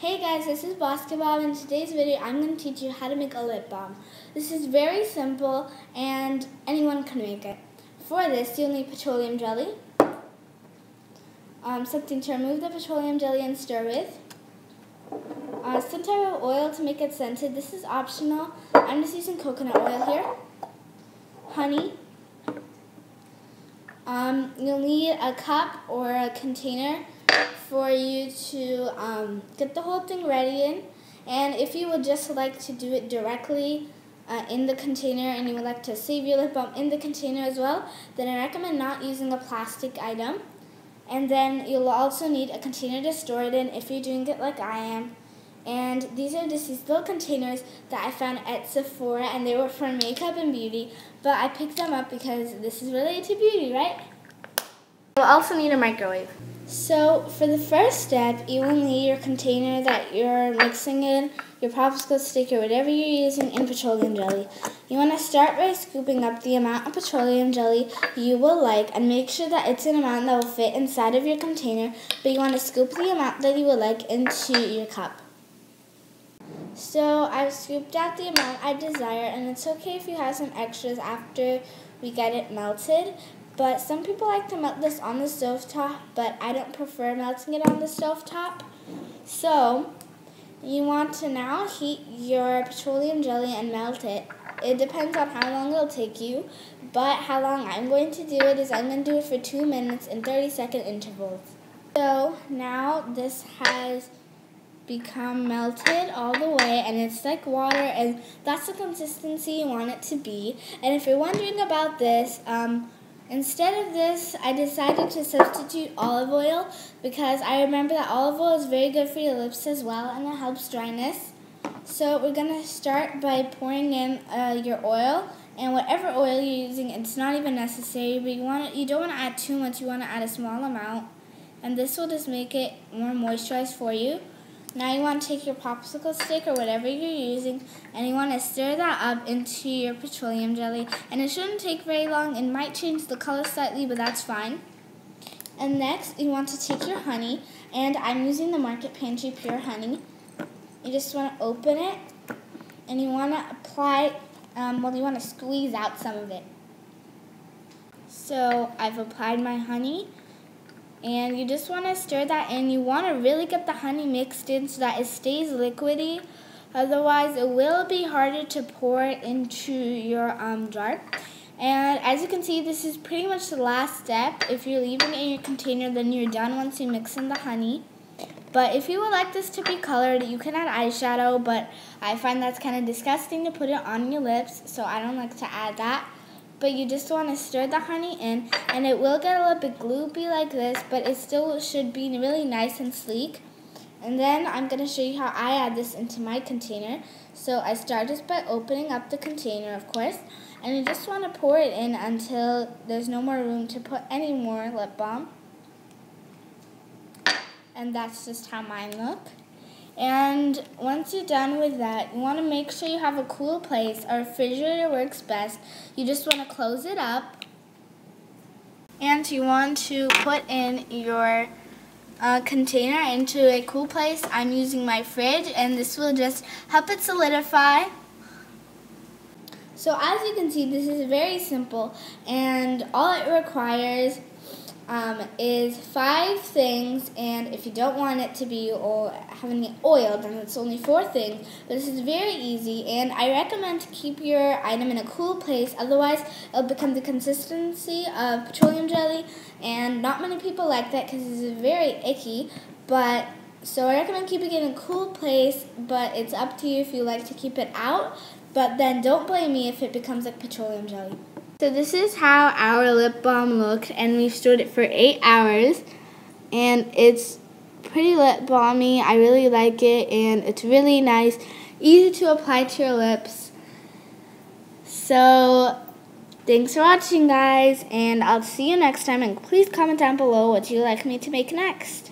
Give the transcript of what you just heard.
Hey guys, this is Basketball. In today's video, I'm going to teach you how to make a lip balm. This is very simple and anyone can make it. For this, you'll need petroleum jelly, something to remove the petroleum jelly and stir with, some type of oil to make it scented. This is optional. I'm just using coconut oil here. Honey. You'll need a cup or a container for you to get the whole thing ready in. And if you would just like to do it directly in the container and you would like to save your lip balm in the container as well, then I recommend not using a plastic item. And then you'll also need a container to store it in if you're doing it like I am. And these are just these little containers that I found at Sephora, and they were for makeup and beauty, but I picked them up because this is related to beauty, right? You'll also need a microwave. So for the first step, you will need your container that you're mixing in, your popsicle stick or whatever you're using in petroleum jelly. You want to start by scooping up the amount of petroleum jelly you will like and make sure that it's an amount that will fit inside of your container, but you want to scoop the amount that you would like into your cup. So I've scooped out the amount I desire, and it's okay if you have some extras after we get it melted. But some people like to melt this on the stovetop, but I don't prefer melting it on the stovetop. So you want to now heat your petroleum jelly and melt it. It depends on how long it'll take you, but how long I'm going to do it is I'm going to do it for 2 minutes in 30-second intervals. So now this has become melted all the way, and it's like water, and that's the consistency you want it to be. And if you're wondering about this, instead of this, I decided to substitute olive oil because I remember that olive oil is very good for your lips as well, and it helps dryness. So we're going to start by pouring in your oil, and whatever oil you're using, it's not even necessary, but you don't want to add too much. You want to add a small amount, and this will just make it more moisturized for you. Now you want to take your popsicle stick or whatever you're using, and you want to stir that up into your petroleum jelly. And it shouldn't take very long. It might change the color slightly, but that's fine. And next, you want to take your honey, and I'm using the Market Pantry Pure Honey. You just want to open it, and you want to apply, you want to squeeze out some of it. So I've applied my honey. And you just want to stir that in. You want to really get the honey mixed in so that it stays liquidy. Otherwise, it will be harder to pour it into your jar. And as you can see, this is pretty much the last step. If you're leaving it in your container, then you're done once you mix in the honey. But if you would like this to be colored, you can add eyeshadow, but I find that's kind of disgusting to put it on your lips, so I don't like to add that. But you just want to stir the honey in, and it will get a little bit gloopy like this, but it still should be really nice and sleek. And then I'm going to show you how I add this into my container. So I start just by opening up the container, of course, and you just want to pour it in until there's no more room to put any more lip balm. And that's just how mine look. And once you're done with that, you want to make sure you have a cool place. Our refrigerator works best. You just want to close it up. And you want to put in your container into a cool place. I'm using my fridge, and this will just help it solidify. So as you can see, this is very simple, and all it requires is 5 things, and if you don't want it to be or have any oil, then it's only 4 things. But this is very easy, and I recommend to keep your item in a cool place, otherwise it'll become the consistency of petroleum jelly, and not many people like that because it's very icky. But so I recommend keeping it in a cool place, but it's up to you if you like to keep it out. But then don't blame me if it becomes like petroleum jelly. So this is how our lip balm looked, and we've stored it for 8 hours, and it's pretty lip balmy. I really like it, and it's really nice, easy to apply to your lips. So thanks for watching, guys, and I'll see you next time, and please comment down below what you'd like me to make next.